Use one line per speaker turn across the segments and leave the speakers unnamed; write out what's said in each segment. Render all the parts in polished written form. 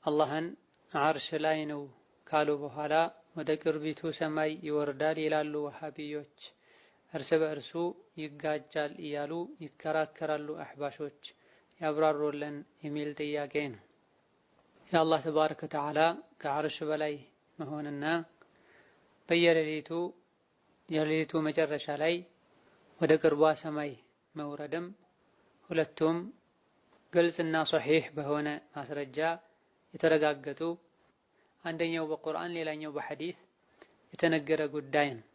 አላህን ዓርሽ ላይ ነው ካሉ በኋላ ወደ ቅርቢቱ ሰማይ ይወርዳል ይላሉ ወሃቢዮች። እርስ በእርሱ ይጋጃል እያሉ ይከራከራሉ አህባሾች። ያብራሩልን የሚል ጥያቄ ነው። የአላህ ተባረከ ወተዓላ ከዓርሽ በላይ መሆንና በየሌሊቱ የሌሊቱ መጨረሻ ላይ ወደ ቅርቧ ሰማይ መውረድም ሁለቱም ግልጽና ሶሒህ በሆነ ማስረጃ የተረጋገጡ፣ አንደኛው በቁርአን ሌላኛው በሐዲስ የተነገረ ጉዳይ ነው።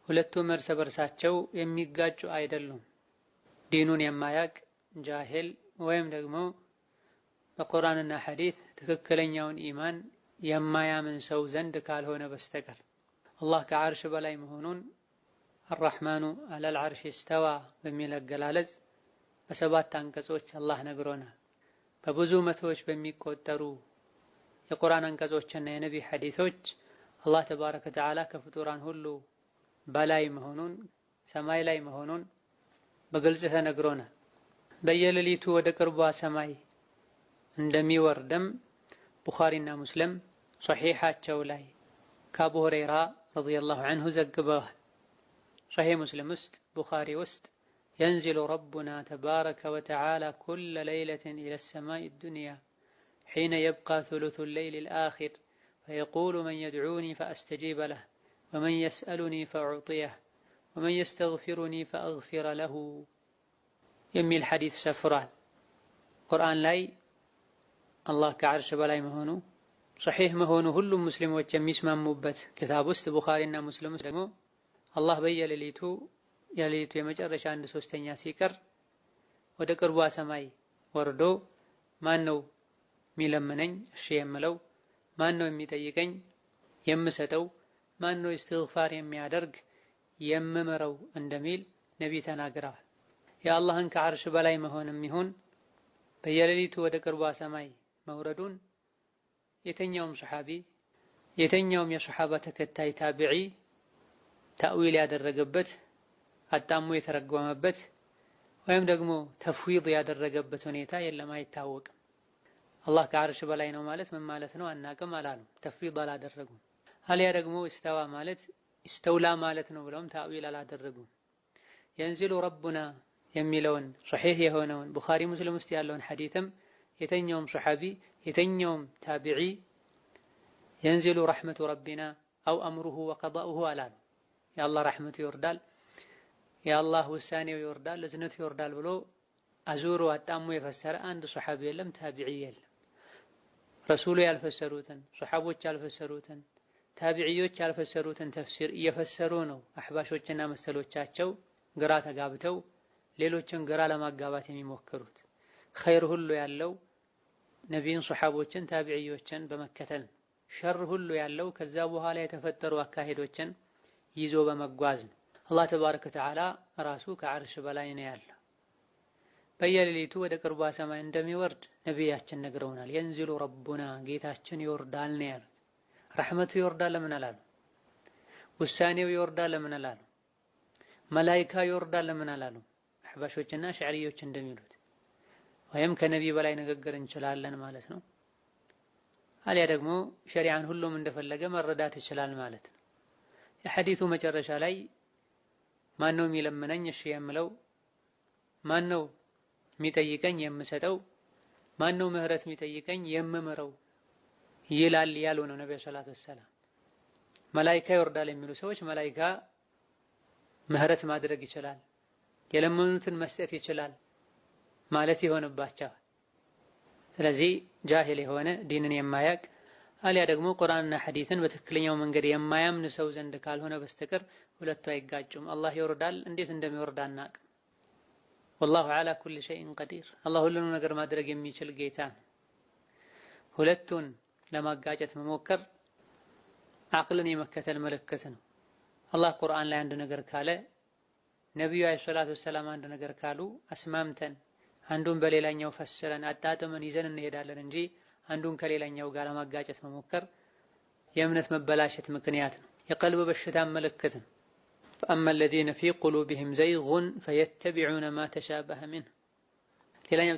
ሁለቱም እርስ በርሳቸው የሚጋጩ አይደሉም። ዲኑን የማያቅ ጃሂል ወይም ደግሞ በቁርአንና ሐዲስ ትክክለኛውን ኢማን የማያምን ሰው ዘንድ ካልሆነ በስተቀር አላህ ከዓርሽ በላይ መሆኑን አርረሕማኑ ዐለል ዐርሽ እስተዋ በሚል አገላለጽ በሰባት አንቀጾች አላህ ነግሮናል። በብዙ መቶዎች በሚቆጠሩ የቁርአን አንቀጾችና የነቢይ ሐዲሶች አላህ ተባረከ ወተዓላ ከፍጡራን ሁሉ በላይ መሆኑን ሰማይ ላይ መሆኑን በግልጽ ተነግሮናል። በየሌሊቱ ወደ ቅርቧ ሰማይ እንደሚወርድም ቡኻሪና ሙስሊም ሶሒሓቸው ላይ ከአቡ ሁረይራ ረዲየላሁ ዐንሁ ዘግበዋል። ሶሒህ ሙስሊም ውስጥ ቡኻሪ ውስጥ ينزل ربنا تبارك وتعالى كل ليلة إلى السماء الدنيا حين يبقى ثلث الليل الآخر فيقول من يدعوني فأستجيب له ومن يسألني فأعطيه ومن يستغفرني فأغفر له يمي الحديث سفران قرآن لاي الله كعرش بلاي مهونو صحيح مهونو هل مسلم وجميس مموبت كتاب است بخارينا مسلم الله بي لليتو የሌሊቱ የመጨረሻ 1/3ኛ ሲቀር ወደ ቅርቧ ሰማይ ወርዶ ማን ነው የሚለምነኝ እሺ የምለው፣ ማን ነው የሚጠይቀኝ የምሰጠው፣ ማን ነው እስትግፋር የሚያደርግ የምምረው እንደሚል ነብይ ተናግረዋል። የአላህን ከዓርሽ በላይ መሆንም ይሁን በየሌሊቱ ወደ ቅርቧ ሰማይ መውረዱን የተኛውም ሰሐቢ የተኛውም የሰሐባ ተከታይ ታቢዒ ተእዊል ያደረገበት አጣሙ የተረጎመበት ወይም ደግሞ ተፍዊድ ያደረገበት ሁኔታ የለም፣ አይታወቅም። አላህ ከዓርሽ በላይ ነው ማለት ምን ማለት ነው አናቅም አላሉም፣ ተፍዊድ አላደረጉም። አልያ ደግሞ እስተዋ ማለት እስተውላ ማለት ነው ብለውም ተእዊል አላደረጉም። የንዚሉ ረቡና የሚለውን ሶሒህ የሆነውን ቡኻሪ ሙስሊም ውስጥ ያለውን ሐዲስም የተኛውም ሰሐቢ የተኛውም ታቢዒ የንዚሉ ረሕመቱ ረቢና አው አምሩሁ ወቀዳኡሁ አላሉ። የአላህ ረሕመቱ ይወርዳል፣ የአላህ ውሳኔው ይወርዳል፣ እዝነቱ ይወርዳል ብሎ አዙሮ አጣሙ የፈሰረ አንድ ሰሐቢ የለም፣ ታቢዒ የለም። ረሱሉ ያልፈሰሩትን ሰሐቦች ያልፈሰሩትን ታቢዒዎች ያልፈሰሩትን ተፍሲር እየፈሰሩ ነው አህባሾችና መሰሎቻቸው ግራ ተጋብተው ሌሎችን ግራ ለማጋባት የሚሞክሩት። ኸይር ሁሉ ያለው ነቢይን ሰሐቦችን ታቢዒዎችን በመከተል ሸር ሁሉ ያለው ከዛ በኋላ የተፈጠሩ አካሄዶችን ይዞ በመጓዝ ነው። አላህ ተባረከ ወተዓላ ራሱ ከዓርሽ በላይ ነው ያለው። በየሌሊቱ ወደ ቅርቧ ሰማይ እንደሚወርድ ነቢያችን ነግረውናል። የንዚሉ ረቡና ጌታችን ይወርዳል ነው ያሉት። ረሕመቱ ይወርዳል ለምን አላሉ? ውሳኔው ይወርዳል ለምን አላሉ? መላኢካ ይወርዳል ለምን አላሉ? አህባሾችና ሸዕሪዮች እንደሚሉት ወይም ከነቢይ በላይ ንግግር እንችላለን ማለት ነው። አልያ ደግሞ ሸሪዓን ሁሉም እንደፈለገ መረዳት ይችላል ማለት ነው። የሐዲሱ መጨረሻ ላይ ማን ነው የሚለምነኝ እሺ የምለው፣ ማን ነው የሚጠይቀኝ የምሰጠው፣ ማን ነው ምህረት የሚጠይቀኝ የምምረው ይላል ያሉ ነው ነብዩ ሰለላሁ ዐለይሂ ወሰለም። መላኢካ ይወርዳል የሚሉ ሰዎች መላኢካ ምህረት ማድረግ ይችላል፣ የለመኑትን መስጠት ይችላል ማለት ይሆንባቸዋል። ስለዚህ ጃሂል የሆነ ዲንን የማያቅ አልያ ደግሞ ቁርአንና ሐዲስን በትክክለኛው መንገድ የማያምን ሰው ዘንድ ካልሆነ በስተቀር ሁለቱ አይጋጩም። አላህ ይወርዳል፣ እንዴት እንደሚወርድ አናቅም። ወላሁ ዐላ ኩሊ ሸይኢን ቀዲር፣ አላህ ሁሉንም ነገር ማድረግ የሚችል ጌታ ነው። ሁለቱን ለማጋጨት መሞከር አቅልን የመከተል ምልክት ነው። አላህ ቁርአን ላይ አንድ ነገር ካለ ነብዩ አለይሂ ሰላቱ ወሰላም አንድ ነገር ካሉ አስማምተን አንዱን በሌላኛው ፈስረን አጣጥመን ይዘን እንሄዳለን እንጂ አንዱን ከሌላኛው ጋር ለማጋጨት መሞከር የእምነት መበላሸት ምክንያት ነው፣ የቀልብ በሽታ ምልክት ነው። فأما الذين في قلوبهم زيغ فيتبعون ما تشابه منه ሌላኛው